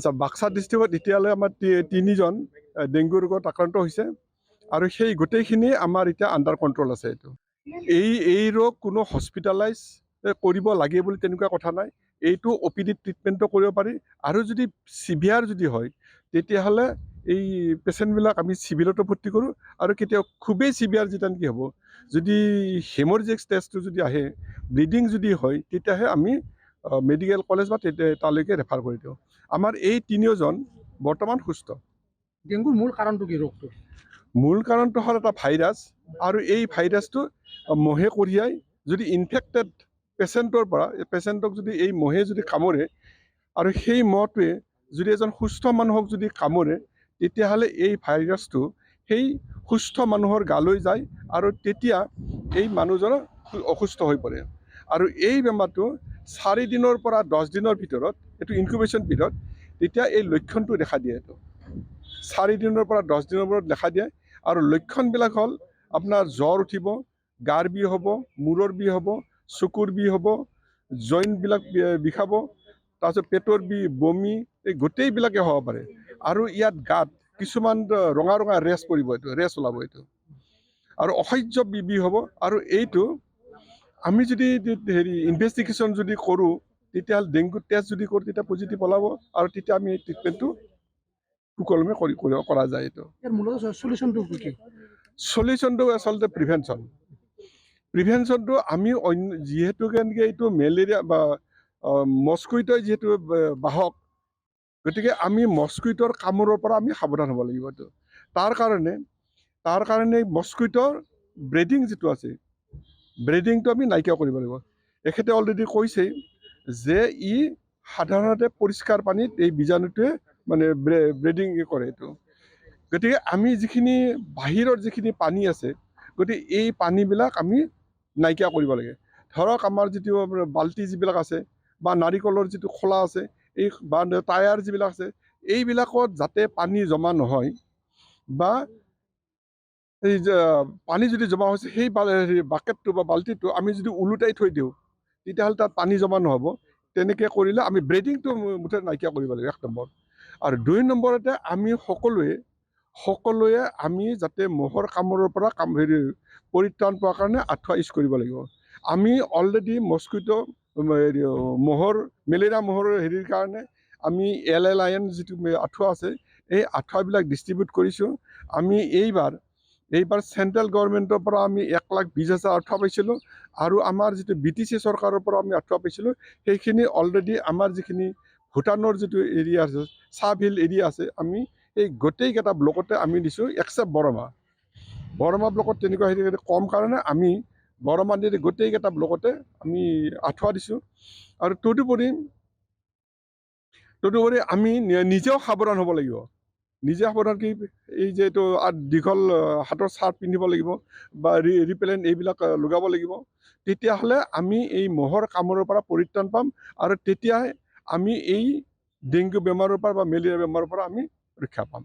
আচ্ছা, বাক্সা ডিষ্ট্ৰিক্টত এতিয়ালৈ আমাৰ 3জন ডেংগু ৰোগত আক্ৰান্ত হৈছে আৰু সেই গোটেইখিনি আমাৰ এতিয়া আণ্ডাৰ কণ্ট্ৰল আছে। এইটো এই ৰোগ কোনো হস্পিটেলাইজ কৰিব লাগে বুলি তেনেকুৱা কথা নাই। এইটো অপিডি ট্ৰিটমেণ্টো কৰিব পাৰি আৰু যদি চিভিয়াৰ যদি হয় তেতিয়াহ'লে এই পেচেণ্টবিলাক আমি চিভিলতো ভৰ্তি কৰোঁ আৰু কেতিয়াও খুবেই চিভিয়াৰ যেতিয়া নেকি হ'ব, যদি হেমৰেজিক ষ্টেজটো যদি আহে, ব্লিডিং যদি হয়, তেতিয়াহে আমি মেডিকেল কলেজ বা তালৈকে ৰেফাৰ কৰি দিওঁ। আমাৰ এই 3জন বৰ্তমান সুস্থ। ডেংগুৰ মূল কাৰণটো কি? ৰোগটো মূল কাৰণটো হ'ল এটা ভাইৰাছ আৰু এই ভাইৰাছটো মহে কঢ়িয়াই যদি ইনফেক্টেড পেচেণ্টক যদি এই মহে যদি কামুৰে আৰু সেই মহটোৱে যদি এজন সুস্থ মানুহক যদি কামুৰে তেতিয়াহ'লে এই ভাইৰাছটো সেই সুস্থ মানুহৰ গালৈ যায় আৰু তেতিয়া এই মানুহজন অসুস্থ হৈ পৰে আৰু এই বেমাৰটো 4 দিনৰ পৰা 10 দিনৰ ভিতৰত, এইটো ইনকুবেশ্যন পিৰিয়ড, তেতিয়া এই লক্ষণটো দেখা দিয়ে। এইটো 4 দিনৰ পৰা 10 দিনৰ ভিতৰত দেখা দিয়ে আৰু লক্ষণবিলাক হ'ল আপোনাৰ জ্বৰ উঠিব, গাৰ বিষ হ'ব, মূৰৰ বিষ হ'ব, চকুৰ বিষ হ'ব, জইণ্টবিলাক বিষাব, তাৰপিছত পেটৰ বিষ, বমি, এই গোটেইবিলাকে হ'ব পাৰে আৰু ইয়াত গাত কিছুমান ৰঙা ৰঙা ৰেছ পৰিব, এইটো ৰেছ ওলাব এইটো আৰু অসহ্য বিষ হ'ব। আৰু এইটো আমি যদি ইনভেষ্টিগেশ্যন যদি কৰোঁ তেতিয়াহ'লে ডেংগু টেষ্ট যদি কৰোঁ তেতিয়া পজিটিভ ওলাব আৰু তেতিয়া আমি এই ট্ৰিটমেণ্টটো সুকলমে কৰা যায়। এইটো চলিউশ্যনটো আচলতে প্ৰিভেনশ্যনটো আমি যিহেতু এইটো মেলেৰিয়া বা মস্কুইটোই যিহেতু বাহক, গতিকে আমি মস্কুইটোৰ কামোৰৰ পৰা আমি সাৱধান হ'ব লাগিব। এইটো তাৰ কাৰণে মস্কুইটোৰ ব্ৰিডিং যিটো আছে, ব্ৰিডিংটো আমি নাইকিয়া কৰিব লাগিব। এখেতে অলৰেডি কৈছেই যে ই সাধাৰণতে পৰিষ্কাৰ পানীত এই বীজাণুটোৱে মানে ব্ৰিডিং কৰে। এইটো গতিকে আমি যিখিনি বাহিৰৰ যিখিনি পানী আছে, গতিকে এই পানীবিলাক আমি নাইকিয়া কৰিব লাগে। ধৰক আমাৰ যিটো বাল্টি যিবিলাক আছে বা নাৰিকলৰ যিটো খোলা আছে, এই বা টায়াৰ যিবিলাক আছে, এইবিলাকত যাতে পানী জমা নহয় বা এই পানী যদি জমা হৈছে সেই বাকেটটো বা বাল্টিটো আমি যদি ওলোটাই থৈ দিওঁ তেতিয়াহ'লে তাত পানী জমা নহ'ব। তেনেকৈ কৰিলে আমি ব্ৰিডিংটো মুঠতে নাইকিয়া কৰিব লাগিব, 1 নম্বৰ। আৰু 2 নম্বৰতে আমি সকলোৱে আমি যাতে মহৰ কামোৰৰ পৰা পৰিত্ৰাণ পোৱাৰ কাৰণে আঁঠুৱা ইউজ কৰিব লাগিব। আমি অলৰেডি মস্কুইটো মেলেৰিয়া মহৰ কাৰণে আমি LLIN যিটো আঁঠুৱা আছে, এই আঁঠুৱাবিলাক ডিষ্ট্ৰিবিউট কৰিছোঁ। আমি এইবাৰ চেণ্ট্ৰেল গভৰ্ণমেণ্টৰ পৰা আমি 1,20,000 আঁঠুৱা পাইছিলোঁ আৰু আমাৰ যিটো BTC চৰকাৰৰ পৰা আমি আঁঠুৱা পাইছিলোঁ, সেইখিনি অলৰেডি আমাৰ যিখিনি ভূটানৰ যিটো এৰিয়া আছে, চাব হিল এৰিয়া আছে, আমি এই গোটেইকেইটা ব্লকতে আমি দিছোঁ এক্সেপ্ট বৰমা ব্লকত তেনেকুৱা কম কাৰণে আমি বৰমা গোটেইকেইটা ব্লকতে আমি আঁঠুৱা দিছোঁ। আৰু তদুপৰি আমি নিজেও সাৱধান হ'ব লাগিব। নিজে সাৱধান কি, এই যে এইটো দীঘল হাতৰ চাৰ্ট পিন্ধিব লাগিব বা ৰিপেলেণ্ট এইবিলাক লগাব লাগিব। তেতিয়াহ'লে আমি এই মহৰ কামোৰৰ পৰা পৰিত্ৰাণ পাম আৰু তেতিয়াহে আমি এই ডেংগু বেমাৰৰ পৰা বা মেলেৰিয়া বেমাৰৰ পৰা আমি ৰক্ষা পাম।